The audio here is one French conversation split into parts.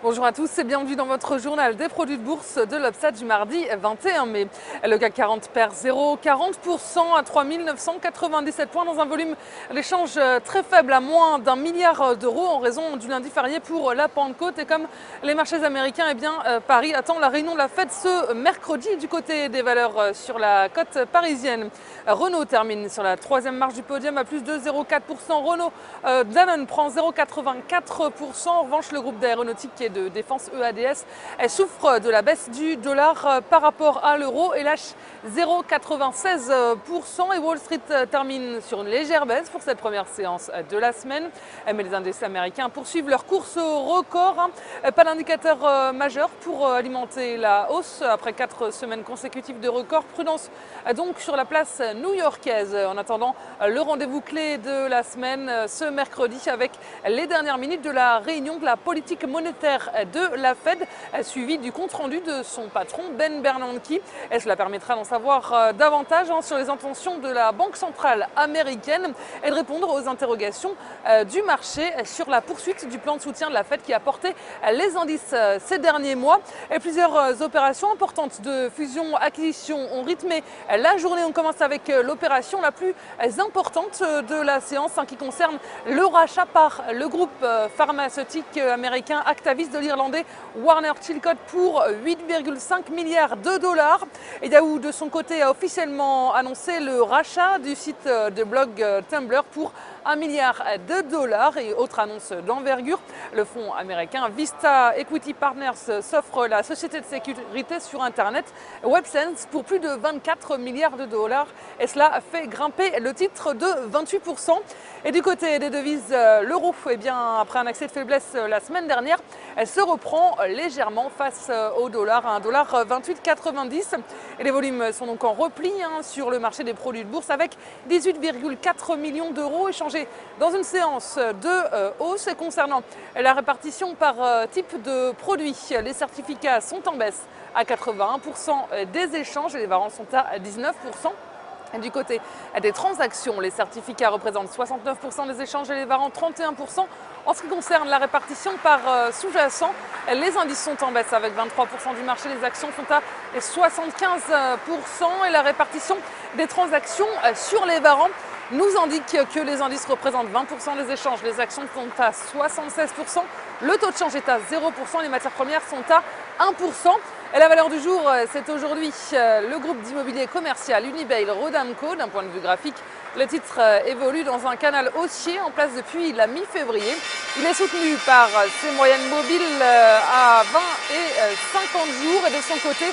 Bonjour à tous et bienvenue dans votre journal des produits de bourse de l'Obstat du mardi 21 mai. Le CAC 40 perd 0,40% à 3 997 points dans un volume d'échange très faible à moins d'1 milliard d'euros en raison du lundi férié pour la Pentecôte. Et comme les marchés américains, Paris attend la réunion de la Fed ce mercredi du côté des valeurs sur la côte parisienne. Renault termine sur la troisième marche du podium à plus de 0,4%. Renault Danone prend 0,84%. En revanche, le groupe d'aéronautique et de défense EADS souffre de la baisse du dollar par rapport à l'euro et lâche 0,96%. Et Wall Street termine sur une légère baisse pour cette première séance de la semaine. Mais les indices américains poursuivent leur course au record. Pas d'indicateur majeur pour alimenter la hausse après 4 semaines consécutives de record. Prudence donc sur la place new-yorkaise. En attendant le rendez-vous clé de la semaine ce mercredi avec les dernières minutes de la réunion de la politique monétaire de la Fed, suivi du compte-rendu de son patron Ben Bernanke. Et cela permettra d'en savoir davantage sur les intentions de la Banque centrale américaine et de répondre aux interrogations du marché sur la poursuite du plan de soutien de la Fed qui a porté les indices ces derniers mois. Et plusieurs opérations importantes de fusion-acquisition ont rythmé la journée. On commence avec l'opération la plus importante de la séance qui concerne le rachat par le groupe pharmaceutique américain Actavis de l'Irlandais Warner Chilcott pour 8,5 milliards de dollars. Et Yahoo de son côté a officiellement annoncé le rachat du site de blog Tumblr pour 1 milliard de dollars. Et autre annonce d'envergure, le fonds américain Vista Equity Partners s'offre la société de sécurité sur Internet WebSense pour plus de 24 milliards de dollars. Et cela fait grimper le titre de 28%. Et du côté des devises, l'euro, après un accès de faiblesse la semaine dernière, elle se reprend légèrement face au dollar à 1,2890 $. Et les volumes sont donc en repli sur le marché des produits de bourse avec 18,4 millions d'euros échangés dans une séance de hausse. Et concernant la répartition par type de produit, les certificats sont en baisse à 81% des échanges et les varants sont à 19%. Et du côté des transactions, les certificats représentent 69% des échanges et les varants 31%. En ce qui concerne la répartition par sous-jacent, les indices sont en baisse avec 23% du marché, les actions sont à 75% et la répartition des transactions sur les varants nous indique que les indices représentent 20% des échanges, les actions sont à 76%, le taux de change est à 0%, les matières premières sont à 1%. Et la valeur du jour, c'est aujourd'hui le groupe d'immobilier commercial Unibail Rodamco. D'un point de vue graphique, le titre évolue dans un canal haussier en place depuis la mi-février. Il est soutenu par ses moyennes mobiles à 20 et 50 jours. Et de son côté,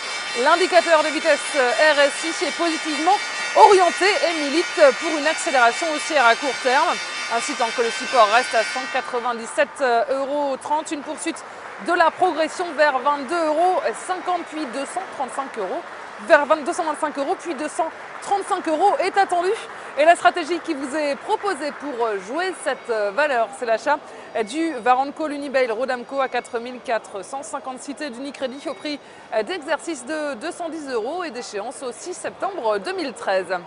l'indicateur de vitesse RSI est positivement orienté et milite pour une accélération haussière à court terme, ainsi tant que le support reste à 197,30 €, une poursuite de la progression vers 22,50 € puis 235 €, vers 225 € puis 235 € est attendue. Et la stratégie qui vous est proposée pour jouer cette valeur, c'est l'achat du Warren Call Unibail Rodamco à 4 450 cités d'Unicredit au prix d'exercice de 210 € et d'échéance au 6 septembre 2013.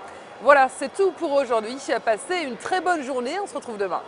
Voilà, c'est tout pour aujourd'hui. Passez une très bonne journée, on se retrouve demain.